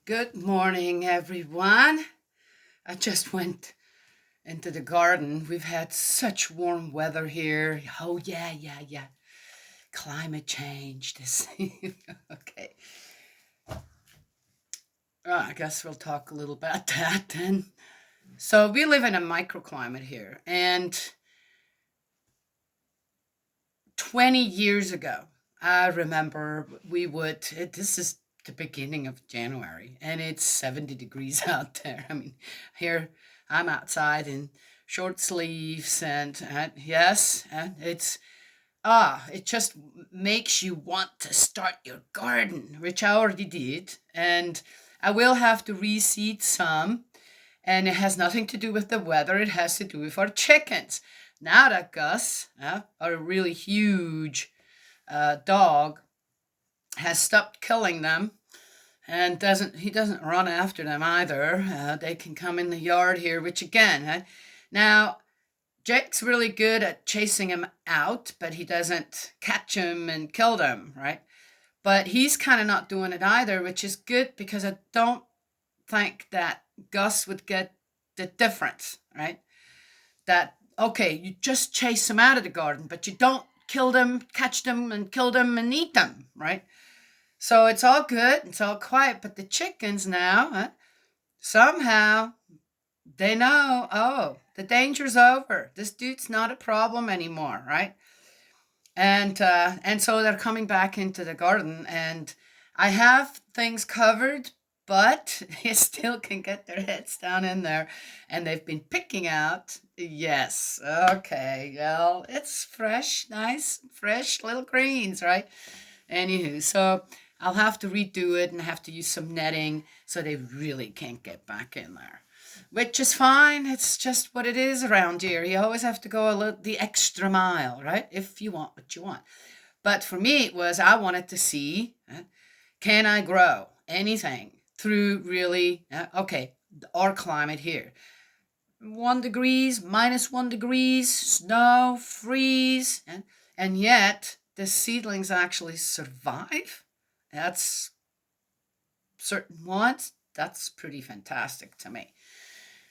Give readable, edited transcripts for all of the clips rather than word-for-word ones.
Good morning, everyone. I just went into the garden. We've had such warm weather here. Oh, yeah. Climate change. This. Okay. I guess we'll talk a little about that then. So, we live in a microclimate here. And 20 years ago, I remember this is the beginning of January, and it's 70 degrees out there. I mean, here I'm outside in short sleeves, and yes, and it just makes you want to start your garden, which I already did. And I will have to reseed some, and it has nothing to do with the weather, it has to do with our chickens. Now that Gus, our really huge dog, has stopped killing them and doesn't run after them either. They can come in the yard here, which again, now Jake's really good at chasing them out, but he doesn't catch them and kill them, right? But he's kind of not doing it either, which is good because I don't think that Gus would get the difference, right? That, okay, you just chase them out of the garden, but you don't kill them, catch them, and kill them and eat them, right? So it's all good, it's all quiet, but the chickens now, somehow they know, oh, the danger's over. This dude's not a problem anymore, right? And so they're coming back into the garden, and I have things covered, but they still can get their heads down in there, and they've been picking out. Yes, okay, well, it's fresh, nice, fresh little greens, right? Anywho, so I'll have to redo it and have to use some netting so they really can't get back in there. Which is fine. It's just what it is around here. You always have to go the extra mile, right? If you want what you want. But for me, it was I wanted to see, can I grow anything through really, our climate here. 1 degrees, -1 degrees, snow, freeze, and yet the seedlings actually survive. That's certain ones. That's pretty fantastic to me.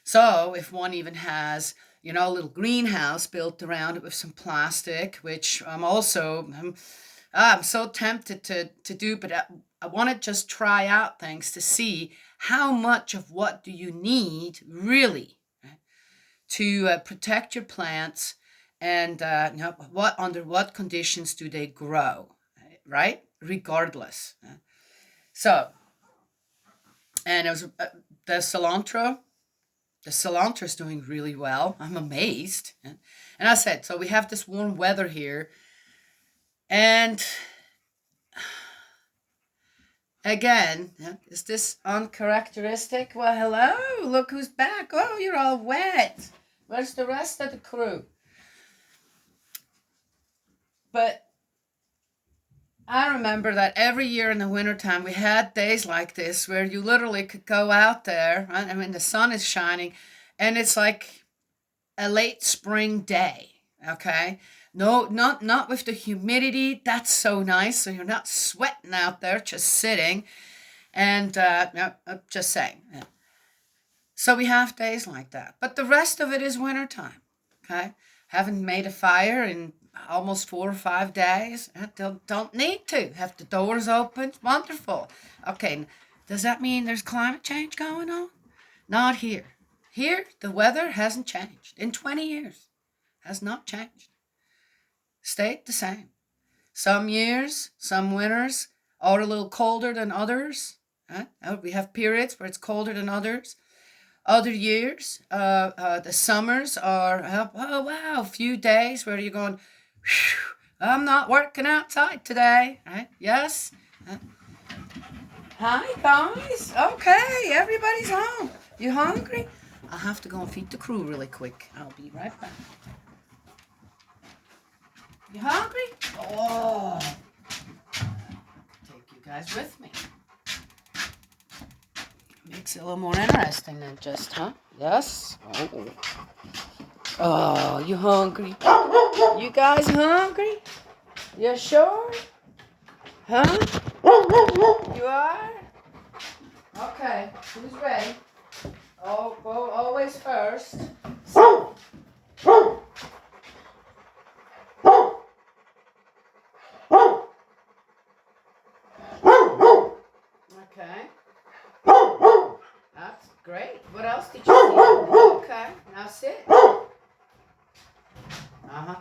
So if one even has, a little greenhouse built around it with some plastic, which I'm so tempted to do, but I want to just try out things to see how much of what do you need really, right, to protect your plants, and under what conditions do they grow, right? Regardless. So, and it was the cilantro. The cilantro is doing really well. I'm amazed. And I said, so we have this warm weather here. And again, is this uncharacteristic? Well, hello, look who's back. Oh, you're all wet. Where's the rest of the crew? But I remember that every year in the wintertime, we had days like this where you literally could go out there, right? I mean, the sun is shining, and it's like a late spring day, okay? No, not with the humidity. That's so nice. So you're not sweating out there, just sitting. And no, I'm just saying. Yeah. So we have days like that. But the rest of it is wintertime, okay? Haven't made a fire in almost 4 or 5 days. Don't need to. Have the doors open. Wonderful. Okay, does that mean there's climate change going on? Not here. Here, the weather hasn't changed. In 20 years, has not changed. Stayed the same. Some years, some winters are a little colder than others. We have periods where it's colder than others. Other years, the summers are, oh wow, a few days where you're going, I'm not working outside today, right? Yes. Hi guys. Okay, everybody's home. You hungry? I'll have to go and feed the crew really quick. I'll be right back. You hungry? Oh, take you guys with me. Makes it a little more interesting than just, Yes. Oh, you hungry? You guys hungry? You sure? Huh? You are? Okay, who's ready? Oh, well, always first. So, okay. That's great. What else did you see? Okay, now sit. Uh-huh.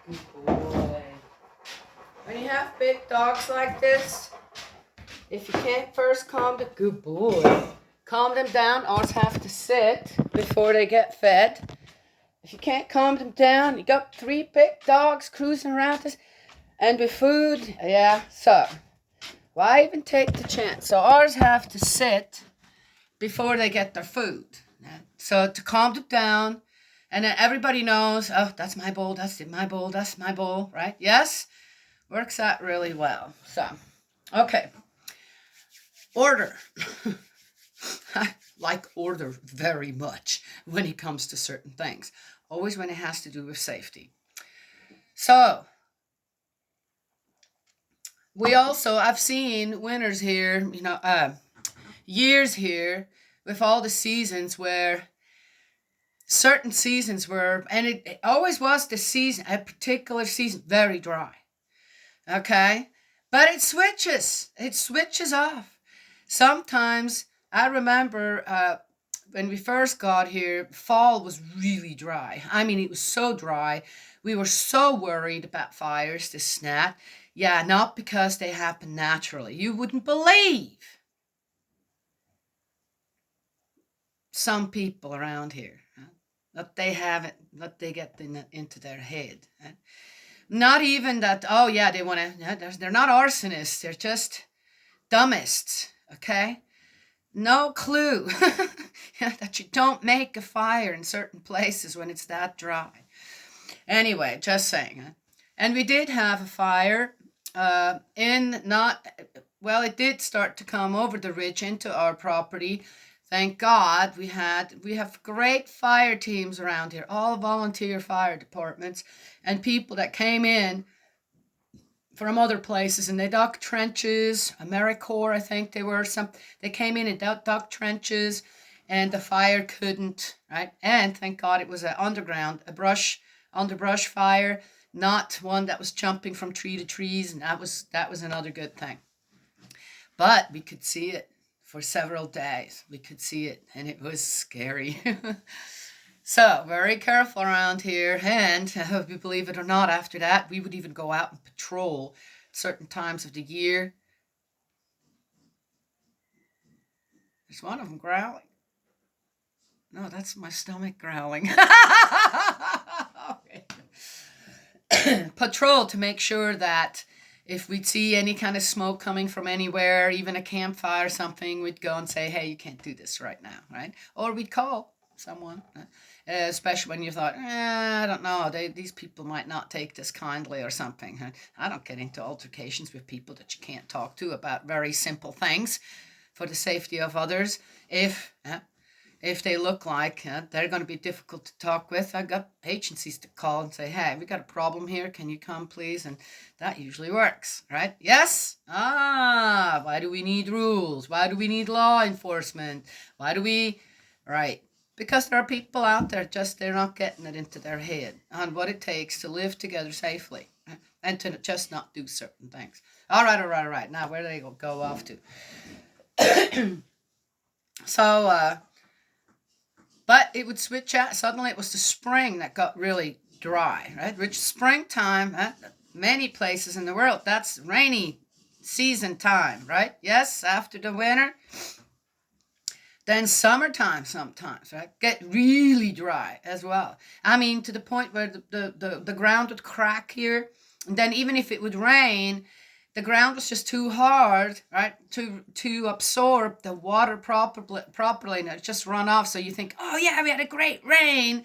Good boy. When you have big dogs like this, if you can't first calm the good boy, calm them down, ours have to sit before they get fed. If you can't calm them down, you got 3 big dogs cruising around us, and with food, yeah, so why even take the chance? So ours have to sit before they get their food. So to calm them down, and then everybody knows, oh, that's my bowl, that's my bowl, that's my bowl, right? Yes? Works out really well. So, okay. Order. I like order very much when it comes to certain things. Always when it has to do with safety. So, I've seen winners here, years here with all the seasons where certain seasons were, and it always was the season, a particular season, very dry. Okay? But it switches off. Sometimes I remember when we first got here, fall was really dry. I mean, it was so dry. We were so worried about fires, this snap. Yeah, not because they happen naturally. You wouldn't believe some people around here, that they have it, that they get into their head. Not even that, oh yeah, they want to, they're not arsonists, they're just dumbists, okay? No clue that you don't make a fire in certain places when it's that dry. Anyway, just saying. And we did have a fire it did start to come over the ridge into our property. Thank God we have great fire teams around here, all volunteer fire departments, and people that came in from other places, and they dug trenches. AmeriCorps, I think they came in and dug trenches, and the fire couldn't, right? And thank God it was underbrush fire, not one that was jumping from tree to trees, and that was another good thing. But we could see it for several days. We could see it, and it was scary. So, very careful around here. And, believe it or not, after that, we would even go out and patrol certain times of the year. There's one of them growling. No, that's my stomach growling. Patrol to make sure that if we'd see any kind of smoke coming from anywhere, even a campfire or something, we'd go and say, hey, you can't do this right now, right? Or we'd call someone, especially when you thought, I don't know, these people might not take this kindly or something. I don't get into altercations with people that you can't talk to about very simple things for the safety of others. If they look like they're going to be difficult to talk with, I got agencies to call and say, hey, we got a problem here. Can you come, please? And that usually works, right? Yes? Why do we need rules? Why do we need law enforcement? Right. Because there are people out there, they're not getting it into their head on what it takes to live together safely and to just not do certain things. All right. Now, where do they go off to? So, but it would switch out. Suddenly it was the spring that got really dry, right? Which springtime, many places in the world, that's rainy season time, right? Yes, after the winter. Then summertime sometimes, right? Get really dry as well. I mean, to the point where the ground would crack here. And then even if it would rain, the ground was just too hard, right, to absorb the water properly, and it just run off. So you think, oh yeah, we had a great rain,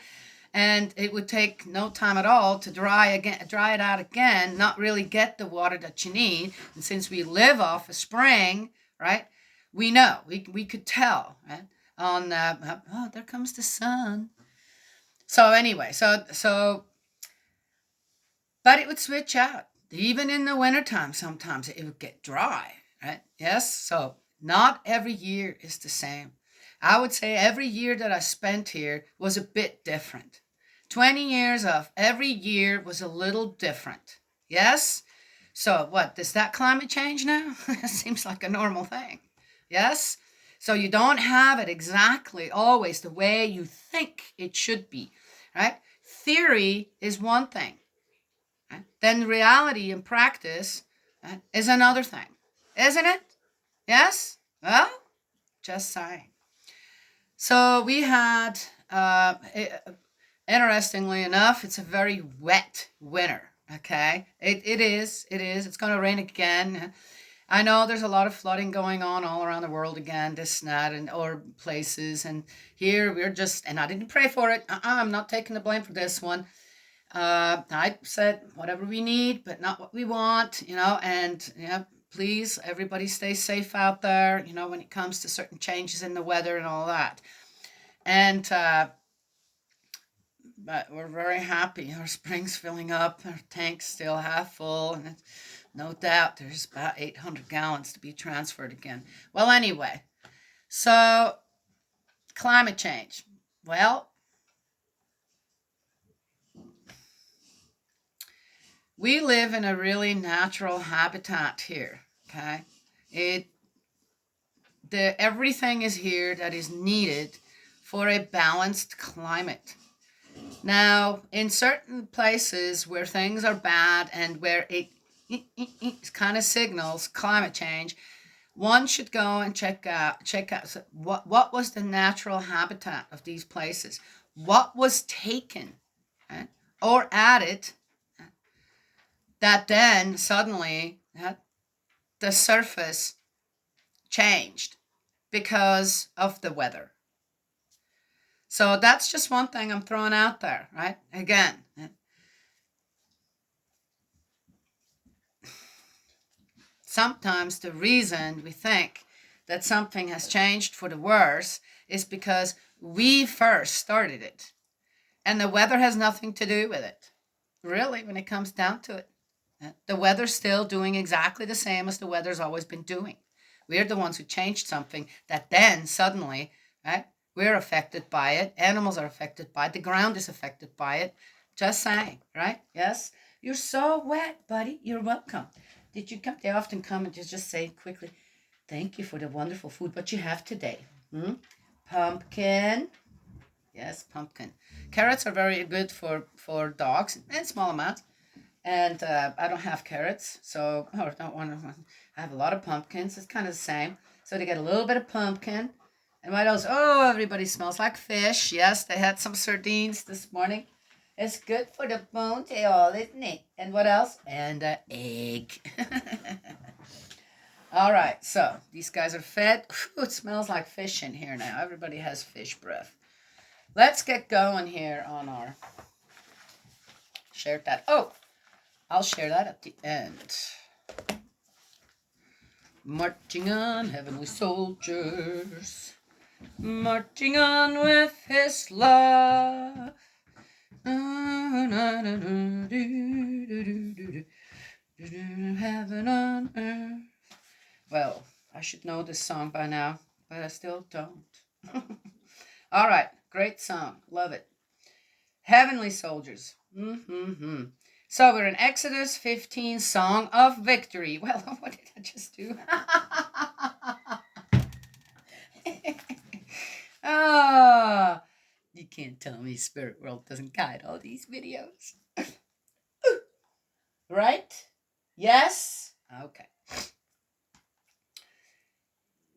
and it would take no time at all to dry it out again, not really get the water that you need. And since we live off a spring, right, we know we could tell, right, on there comes the sun. So anyway, so but it would switch out. even in the wintertime, sometimes it would get dry, right? Yes. So not every year is the same. I would say every year that I spent here was a bit different. 20 years of every year was a little different. Yes? So what, does that climate change now? It seems like a normal thing. Yes? So you don't have it exactly always the way you think it should be, right? Theory is one thing. Right? Then reality and practice, right, is another thing, isn't it? Yes? Well, just saying. So we had, interestingly enough, it's a very wet winter. Okay, it is. It is. It's going to rain again. I know there's a lot of flooding going on all around the world again, this and that, and or places. And here we're just, and I didn't pray for it. I'm not taking the blame for this one. I said whatever we need, but not what we want, and yeah, please, everybody stay safe out there, when it comes to certain changes in the weather and all that. And, but we're very happy. Our spring's filling up, our tank's still half full, and no doubt there's about 800 gallons to be transferred again. Well, anyway, so climate change. Well, we live in a really natural habitat here. Okay, it everything is here that is needed for a balanced climate. Now, in certain places where things are bad and where it kind of signals climate change, one should go and check out what was the natural habitat of these places, what was taken, right, or added, that then suddenly, the surface changed because of the weather. So that's just one thing I'm throwing out there, right? Again, sometimes the reason we think that something has changed for the worse is because we first started it. And the weather has nothing to do with it, really, when it comes down to it. The weather's still doing exactly the same as the weather's always been doing. We're the ones who changed something that then suddenly, right, we're affected by it. Animals are affected by it. The ground is affected by it. Just saying, right? Yes? You're so wet, buddy. You're welcome. Did you come? They often come and just say quickly, thank you for the wonderful food. What you have today? Pumpkin. Yes, pumpkin. Carrots are very good for dogs in small amounts. And I don't have carrots, so or don't want to. I have a lot of pumpkins. It's kind of the same. So they get a little bit of pumpkin. And what else? Oh, everybody smells like fish. Yes, they had some sardines this morning. It's good for the bone tail, isn't it? And what else? And an egg. All right, so these guys are fed. Ooh, it smells like fish in here now. Everybody has fish breath. Let's get going here on our share that. Oh, I'll share that at the end. Marching on, heavenly soldiers, marching on with his love. Heaven on earth. Well, I should know this song by now, but I still don't. All right, great song. Love it. Heavenly soldiers. So we're in Exodus 15, Song of Victory. Well, what did I just do? Ah, you can't tell me Spirit World doesn't guide all these videos. Right? Yes? Okay.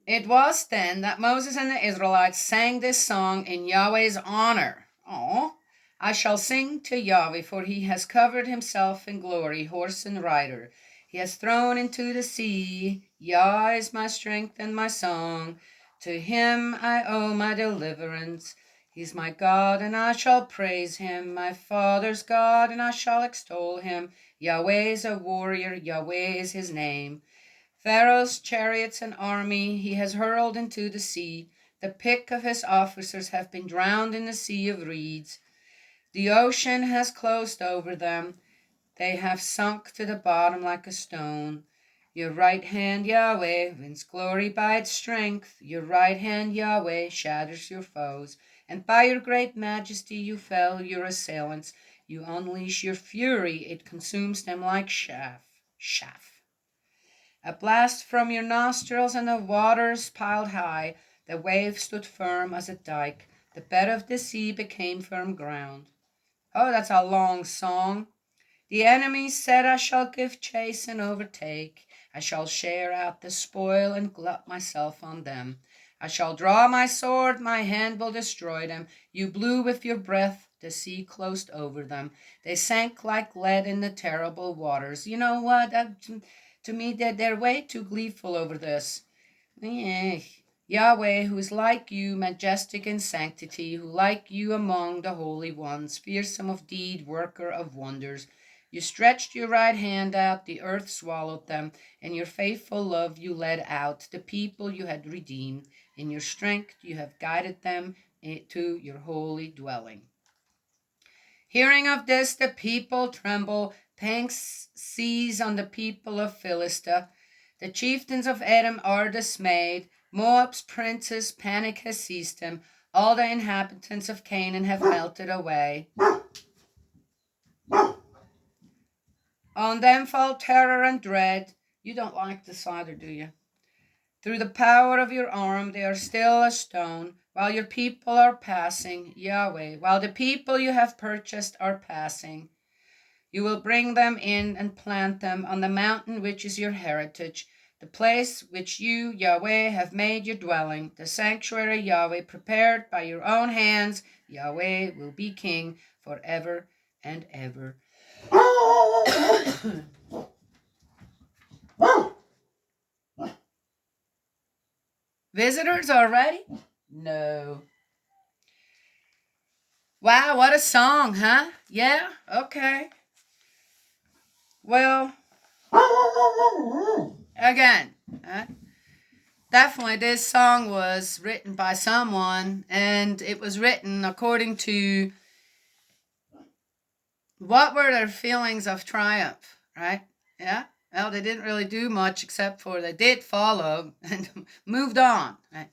It was then that Moses and the Israelites sang this song in Yahweh's honor. Oh, I shall sing to Yahweh, for he has covered himself in glory, horse and rider. He has thrown into the sea. Yah is my strength and my song. To him I owe my deliverance. He's my God, and I shall praise him, my father's God, and I shall extol him. Yahweh is a warrior, Yahweh is his name. Pharaoh's chariots and army he has hurled into the sea. The pick of his officers have been drowned in the sea of reeds. The ocean has closed over them. They have sunk to the bottom like a stone. Your right hand, Yahweh, wins glory by its strength. Your right hand, Yahweh, shatters your foes. And by your great majesty you fell your assailants. You unleash your fury, it consumes them like chaff. A blast from your nostrils and the waters piled high. The waves stood firm as a dike. The bed of the sea became firm ground. Oh, that's a long song. The enemy said, I shall give chase and overtake. I shall share out the spoil and glut myself on them. I shall draw my sword, my hand will destroy them. You blew with your breath, the sea closed over them. They sank like lead in the terrible waters. You know what? To me, they're way too gleeful over this. Yahweh, who is like you, majestic in sanctity, who like you among the holy ones, fearsome of deed, worker of wonders. You stretched your right hand out, the earth swallowed them. In your faithful love you led out the people you had redeemed. In your strength you have guided them to your holy dwelling. Hearing of this, the people tremble. Pangs seize on the people of Philistia. The chieftains of Edom are dismayed. Moab's princes, panic has seized them. All the inhabitants of Canaan have melted away. On them fall terror and dread. You don't like this either, do you? Through the power of your arm, they are still a stone, while your people are passing, Yahweh, while the people you have purchased are passing. You will bring them in and plant them on the mountain which is your heritage, the place which you, Yahweh, have made your dwelling, the sanctuary, Yahweh, prepared by your own hands. Yahweh will be king forever and ever. Visitors already? No. Wow, what a song, huh? Yeah? Okay. Well, again, definitely this song was written by someone, and it was written according to what were their feelings of triumph, right? Yeah? Well, they didn't really do much except for they did follow and moved on, right?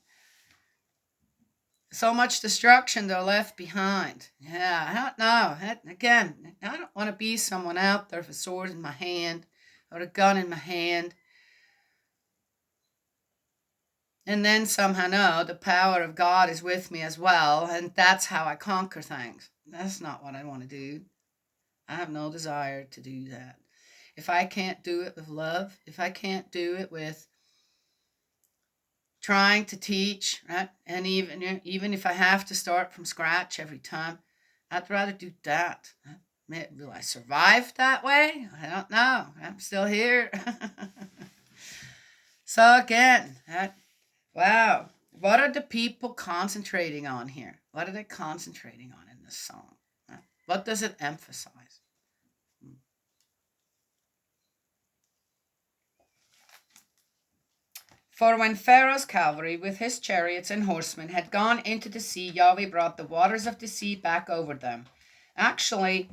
So much destruction they're left behind. Yeah, I don't know. Again, I don't want to be someone out there with a sword in my hand or a gun in my hand. And then somehow know the power of God is with me as well, and that's how I conquer things. That's not what I want to do. I have no desire to do that. If I can't do it with love, if I can't do it with trying to teach, right? And even if I have to start from scratch every time, I'd rather do that. Will I survive that way? I don't know. I'm still here. So again, wow. What are the people concentrating on here? What are they concentrating on in this song? What does it emphasize? For when Pharaoh's cavalry with his chariots and horsemen had gone into the sea, Yahweh brought the waters of the sea back over them. Actually,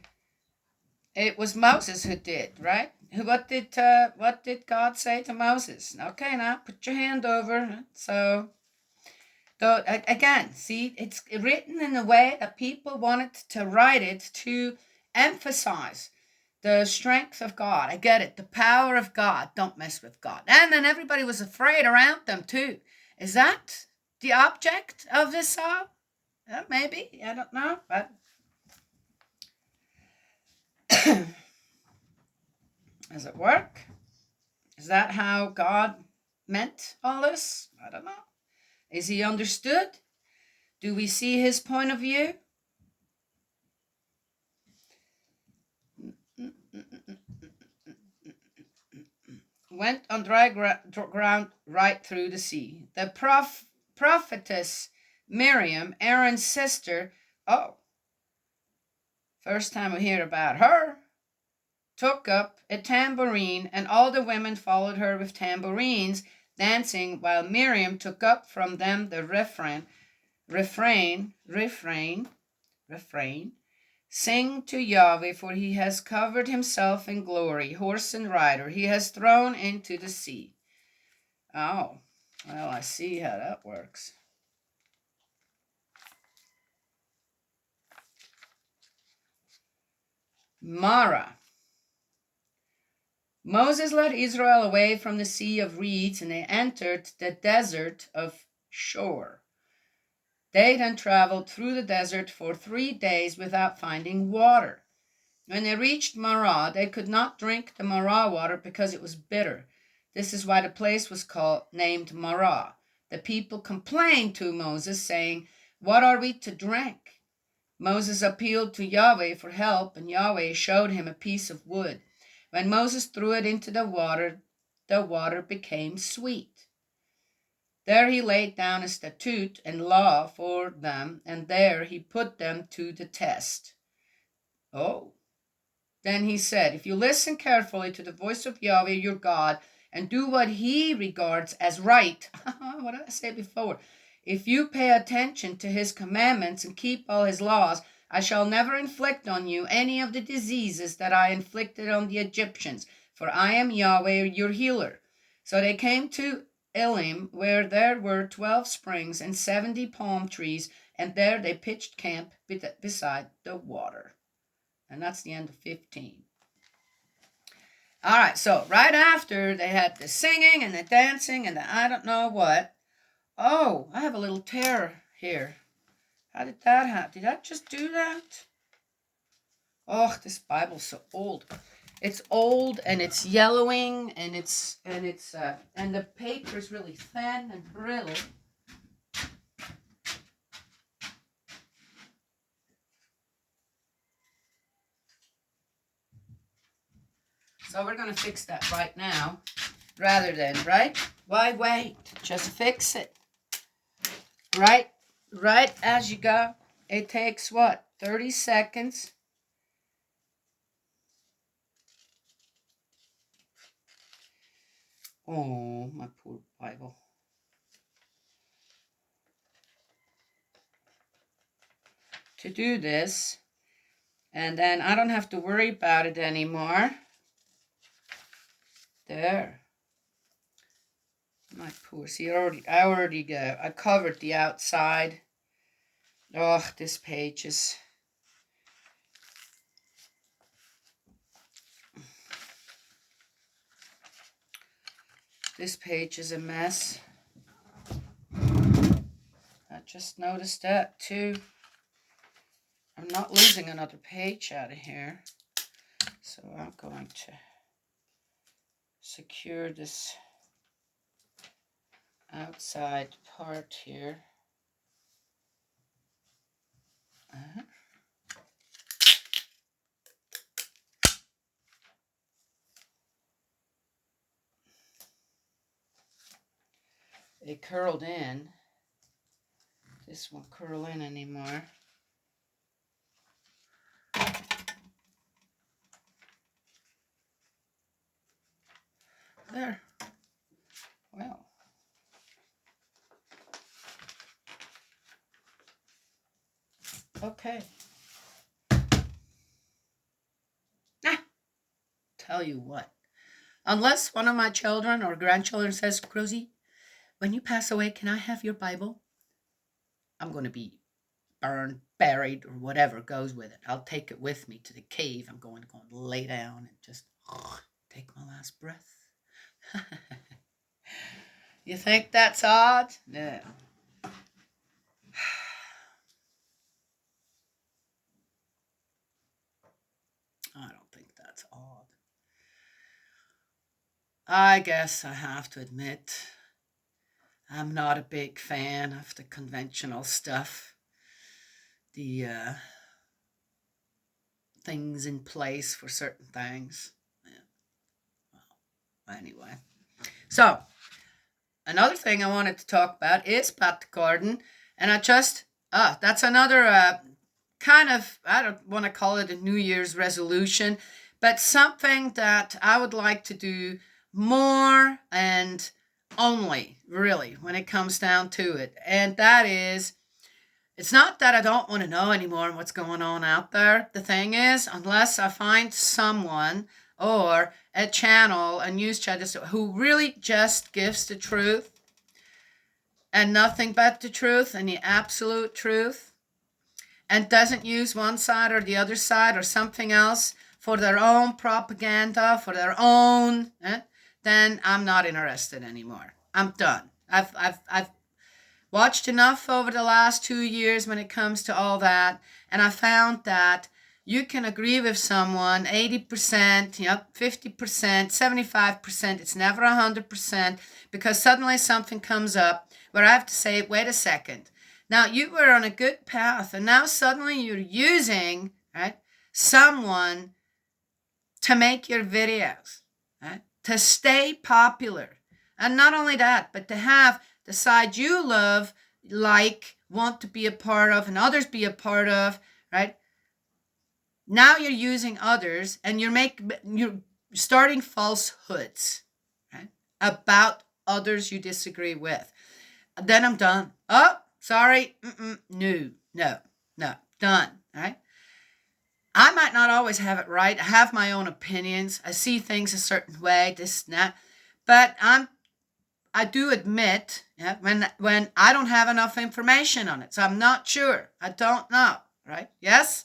it was Moses who did, right? What did God say to Moses? Okay, now put your hand over. So, again, see, it's written in a way that people wanted to write it to emphasize the strength of God. I get it. The power of God. Don't mess with God. And then everybody was afraid around them too. Is that the object of this song? Maybe. I don't know. But does it work? Is that how God meant all this? I don't know. Is he understood? Do we see his point of view? Went on dry ground right through the sea. The prophetess Miriam, Aaron's sister, oh, first time we hear about her, took up a tambourine, and all the women followed her with tambourines, dancing, while Miriam took up from them the refrain, Sing to Yahweh, for he has covered himself in glory, horse and rider, he has thrown into the sea. Oh, well, I see how that works. Mara. Moses led Israel away from the Sea of Reeds, and they entered the desert of Shur. They then traveled through the desert for 3 days without finding water. When they reached Marah, they could not drink the Marah water because it was bitter. This is why the place was named Marah. The people complained to Moses, saying, "What are we to drink?" Moses appealed to Yahweh for help, and Yahweh showed him a piece of wood. When Moses threw it into the water became sweet. There he laid down a statute and law for them, and there he put them to the test. Oh. Then he said, "If you listen carefully to the voice of Yahweh your God and do what he regards as right," what did I say before? "If you pay attention to his commandments and keep all his laws, I shall never inflict on you any of the diseases that I inflicted on the Egyptians, for I am Yahweh your healer." So they came to Elim, where there were 12 springs and 70 palm trees, and there they pitched camp beside the water. And that's the end of 15. All right, so right after they had the singing and the dancing and the I don't know what. Oh, I have a little tear here. How did that happen? Did I just do that? Oh, this Bible's so old. It's old and it's yellowing and the paper is really thin and brittle. So we're going to fix that right now, rather than, right? Why wait? Just fix it. Right as you go. It takes what? 30 seconds. Oh, my poor Bible. To do this, and then I don't have to worry about it anymore. There. My poor, see, I covered the outside. Oh, this page is... This page is a mess. I just noticed that too. I'm not losing another page out of here. So I'm going to secure this outside part here. It curled in. This won't curl in anymore. There. Well. Okay. Tell you what. Unless one of my children or grandchildren says, "Rosie, when you pass away, can I have your Bible?" I'm going to be burned, buried, or whatever goes with it. I'll take it with me to the cave. I'm going to go and lay down and just take my last breath. You think that's odd? No. I don't think that's odd. I guess I have to admit, I'm not a big fan of the conventional stuff. The things in place for certain things. Yeah. Well, anyway. So, another thing I wanted to talk about is Pat the Garden. And that's another kind of, I don't want to call it a New Year's resolution, but something that I would like to do more and only, really, when it comes down to it. And that is It's not that I don't want to know anymore what's going on out there. The thing is, unless I find someone or a channel, a news channel who really just gives the truth and nothing but the truth and the absolute truth, and doesn't use one side or the other side or something else for their own propaganda, for their own, then I'm not interested anymore. I'm done. I've watched enough over the last 2 years when it comes to all that, and I found that you can agree with someone 80%, 50%, 75%. It's never 100% because suddenly something comes up where I have to say, wait a second. Now you were on a good path, and now suddenly you're using, right, someone to make your videos, right, to stay popular. And not only that, but to have the side you love, like, want to be a part of, and others be a part of, right? Now you're using others, and you're starting falsehoods, right, about others you disagree with. Then I'm done. Oh, sorry. No, done. Right? I might not always have it right. I have my own opinions. I see things a certain way, this and that. But I do admit, when I don't have enough information on it. So I'm not sure. I don't know. Right? Yes?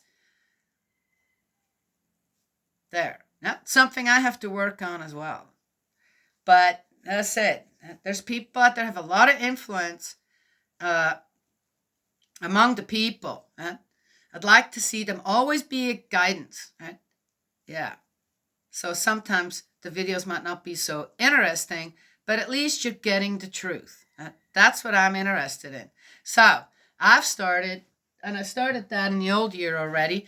There. That's something I have to work on as well. But that's it. There's people out there have a lot of influence among the people. I'd like to see them always be a guidance. Right? Yeah. So sometimes the videos might not be so interesting, but at least you're getting the truth. That's what I'm interested in. So I've started, and I started that in the old year already,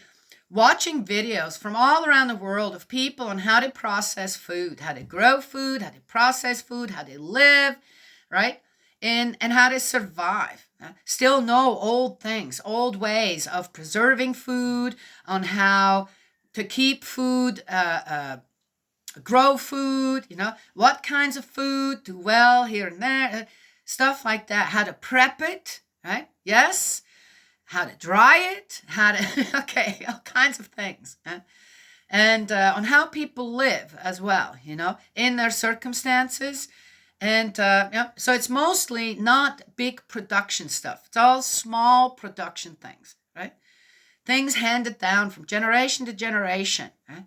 watching videos from all around the world of people on how to process food, how to grow food, how to process food, how to live, right? And how to survive. Still know old things, old ways of preserving food, on how to keep food, grow food, what kinds of food do well here and there, stuff like that, how to prep it, right? Yes. How to dry it, okay, all kinds of things. And on how people live as well, in their circumstances. And so it's mostly not big production stuff. It's all small production things, right? Things handed down from generation to generation. Right?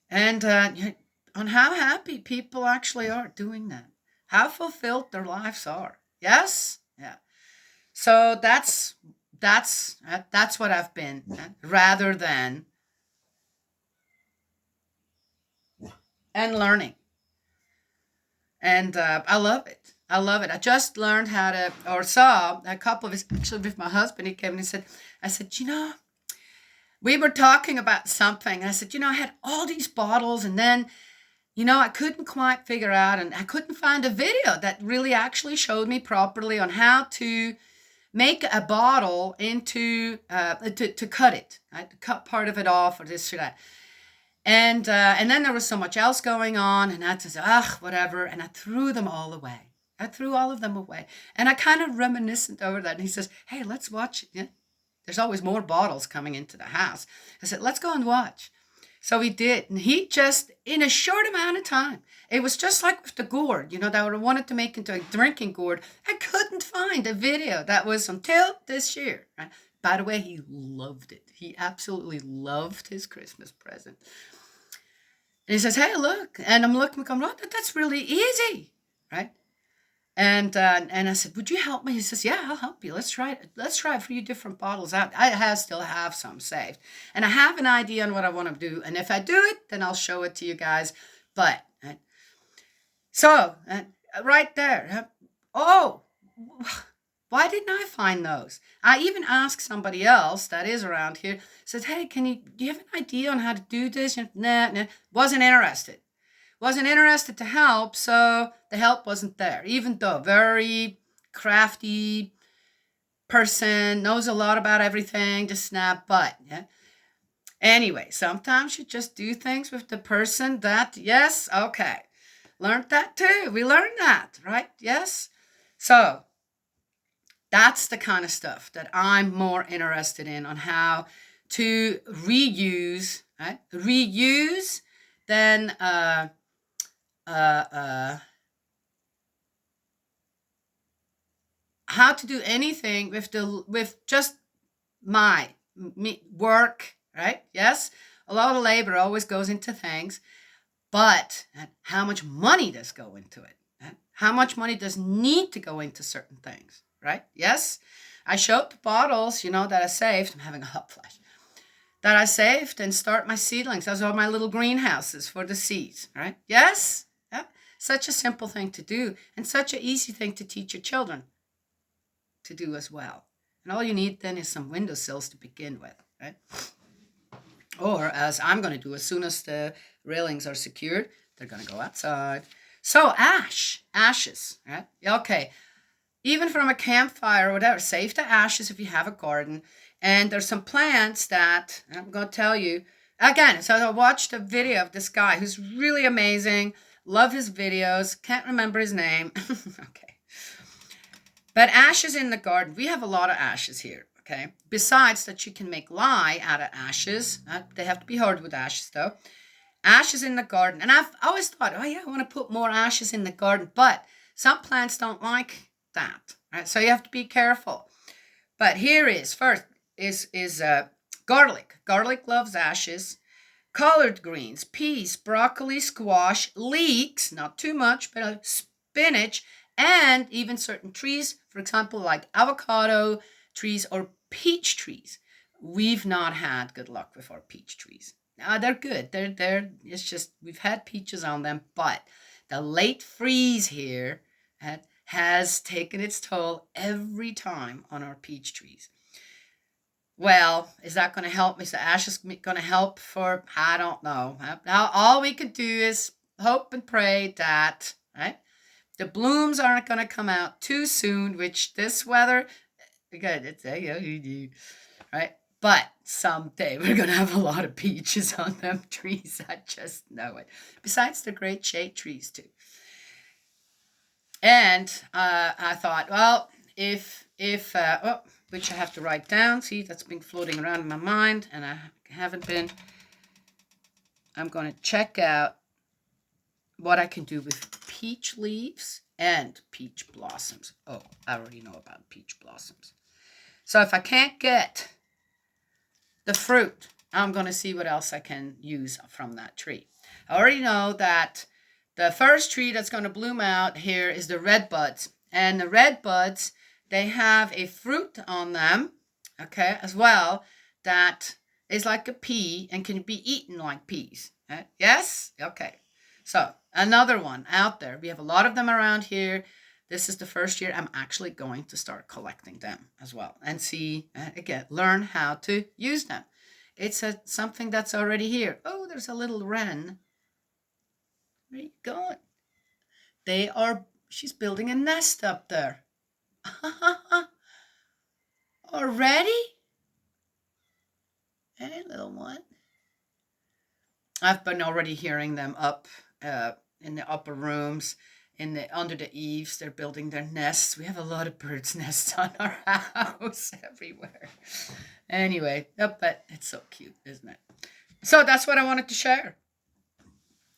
And on how happy people actually are doing that. How fulfilled their lives are. Yes? Yeah. So that's what I've been, rather than, and learning. And I love it. I love it. I just learned how to, or saw a couple of his, actually with my husband. He came and he said, we were talking about something. And I said, I had all these bottles, and then, I couldn't quite figure out, and I couldn't find a video that really actually showed me properly on how to make a bottle into, to cut it, right? To cut part of it off, or this or that. And then there was so much else going on, and I just, whatever. And I threw them all away. I threw all of them away. And I kind of reminiscent over that. And he says, hey, let's watch. Yeah. There's always more bottles coming into the house. I said, let's go and watch. So we did. And he just, in a short amount of time, it was just like with the gourd, that I wanted to make into a drinking gourd. I couldn't find a video that was until this year. Right? By the way, he loved it. He absolutely loved his Christmas present. And he says, hey, look. And I'm looking, oh, that's really easy, right? And I said, would you help me? He says, yeah, I'll help you. Let's try it. Let's try a few different bottles out. I still have some saved. And I have an idea on what I want to do. And if I do it, then I'll show it to you guys. But, so, right there. Oh, why didn't I find those? I even asked somebody else that is around here, said, hey, do you have an idea on how to do this? Nah, wasn't interested. Wasn't interested to help, so the help wasn't there. Even though very crafty person, knows a lot about everything, just snap butt. Yeah. Anyway, sometimes you just do things with the person that, yes, okay. Learned that too. We learned that, right? Yes. So That's the kind of stuff that I'm more interested in, on how to reuse, right? Reuse than uh, uh, how to do anything with just my me work, right? Yes, a lot of labor always goes into things, but how much money does go into it? How much money does need to go into certain things, right? Yes, I showed the bottles, that I saved. I'm having a hot flash. That I saved and start my seedlings. Those are my little greenhouses for the seeds, right? Yes, yeah. Such a simple thing to do, and such an easy thing to teach your children to do as well. And all you need then is some windowsills to begin with, right? Or as I'm going to do, as soon as the railings are secured, they're going to go outside. So ashes, right? Okay. Even from a campfire or whatever, save the ashes if you have a garden. And there's some plants that I'm going to tell you. Again, so I watched a video of this guy who's really amazing. Love his videos. Can't remember his name. Okay. But ashes in the garden, we have a lot of ashes here. Okay. Besides that, you can make lye out of ashes. They have to be hardwood ashes, though. Ashes in the garden. And I've always thought, oh, yeah, I want to put more ashes in the garden. But some plants don't like that. Right? So you have to be careful. But here is, first, is garlic. Garlic loves ashes. Collard greens, peas, broccoli, squash, leeks, not too much, but spinach, and even certain trees, for example, like avocado trees or peach trees. We've not had good luck with our peach trees. They're good. It's just we've had peaches on them, but the late freeze here has taken its toll every time on our peach trees. Well, is that going to help? Is the ashes going to help for? I don't know. Now, all we could do is hope and pray that, right, the blooms aren't going to come out too soon, which this weather, good, it's right? But someday we're going to have a lot of peaches on them trees. I just know it. Besides, they're great shade trees, too. And I thought, well, if which I have to write down. See, that's been floating around in my mind, and I haven't been. I'm going to check out what I can do with peach leaves and peach blossoms. Oh, I already know about peach blossoms. So if I can't get the fruit, I'm going to see what else I can use from that tree. I already know that the first tree that's going to bloom out here is the red buds. And the red buds, they have a fruit on them, okay, as well, that is like a pea and can be eaten like peas. Right? Yes? Okay. So another one out there. We have a lot of them around here. This is the first year I'm actually going to start collecting them as well and see, again, learn how to use them. It's something that's already here. Oh, there's a little wren. Where are you going? She's building a nest up there. Already? Hey, little one. I've been already hearing them up in the upper rooms, under the eaves. They're building their nests. We have a lot of birds' nests on our house everywhere. Anyway, but it's so cute, isn't it? So that's what I wanted to share.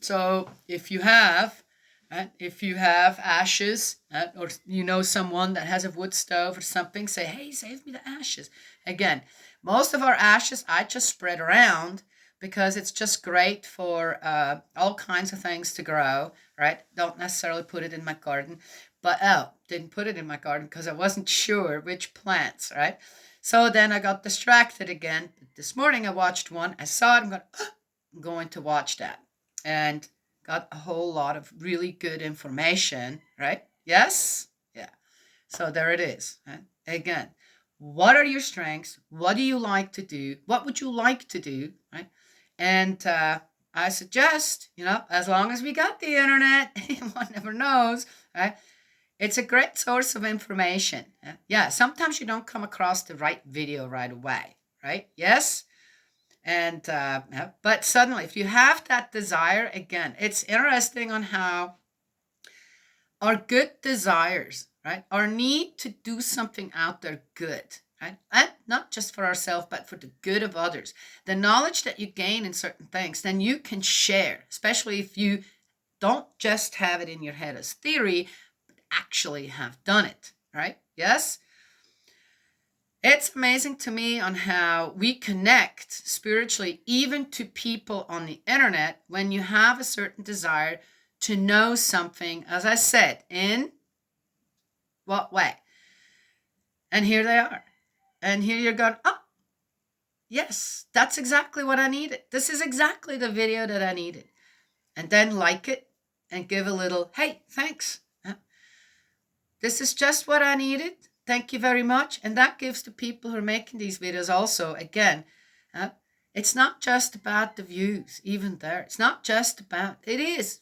So if you have ashes, or someone that has a wood stove or something, say, hey, save me the ashes. Again, most of our ashes I just spread around because it's just great for all kinds of things to grow, right? Don't necessarily put it in my garden, but didn't put it in my garden because I wasn't sure which plants, right? So then I got distracted again. This morning I watched one. I saw it. I'm going to watch that. And got a whole lot of really good information, right? Yes? Yeah. So there it is. Right? Again, what are your strengths? What do you like to do? What would you like to do? Right? And I suggest, as long as we got the internet, one never knows, right? It's a great source of information. Yeah, sometimes you don't come across the right video right away, right? Yes? And but suddenly, if you have that desire, again, it's interesting on how our good desires, right? Our need to do something out there good, right? And not just for ourselves, but for the good of others. The knowledge that you gain in certain things, then you can share, especially if you don't just have it in your head as theory, but actually have done it, right? Yes? It's amazing to me on how we connect spiritually, even to people on the internet, when you have a certain desire to know something, as I said, in what way? And here they are. And here you're going, oh, yes, that's exactly what I needed. This is exactly the video that I needed. And then like it and give a little, hey, thanks. This is just what I needed. Thank you very much. And that gives the people who are making these videos also, again, it's not just about the views, even there. It's not just about, it is,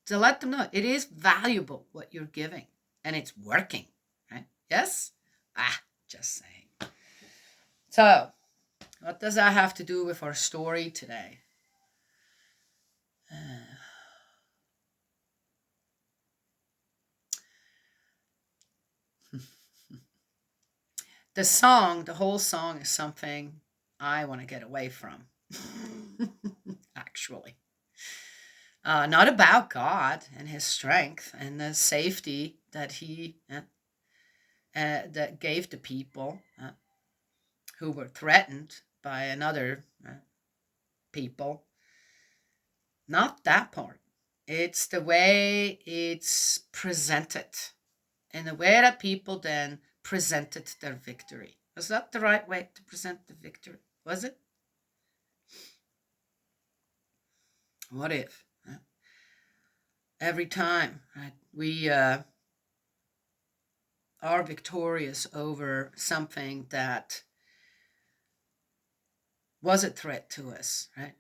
to let them know, it is valuable what you're giving. And it's working, right? Yes? Just saying. So, what does that have to do with our story today? The song, the whole song is something I want to get away from, actually. Not about God and his strength and the safety that he that gave to people who were threatened by another people. Not that part. It's the way it's presented and the way that people then presented their victory. Was that the right way to present the victory? Was it? What if every time we are victorious over something that was a threat to us, right?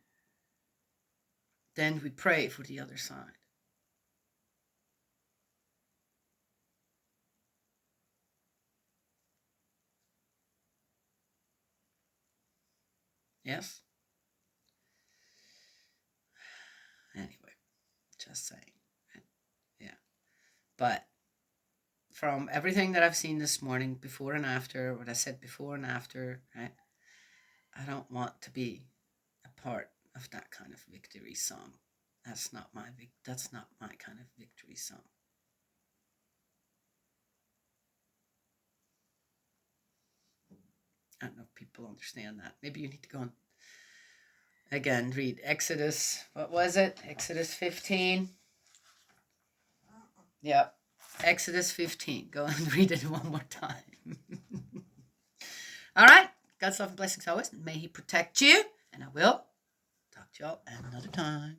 Then we pray for the other side. Yes? Anyway, just saying. Yeah. But from everything that I've seen this morning, before and after, what I said before and after, right? I don't want to be a part of that kind of victory song. That's not my kind of victory song. I don't know if people understand that. Maybe you need to go and again read Exodus. What was it? Exodus 15. Yep. Exodus 15. Go and read it one more time. All right. God's love and blessings always. May he protect you. And I will talk to y'all another time.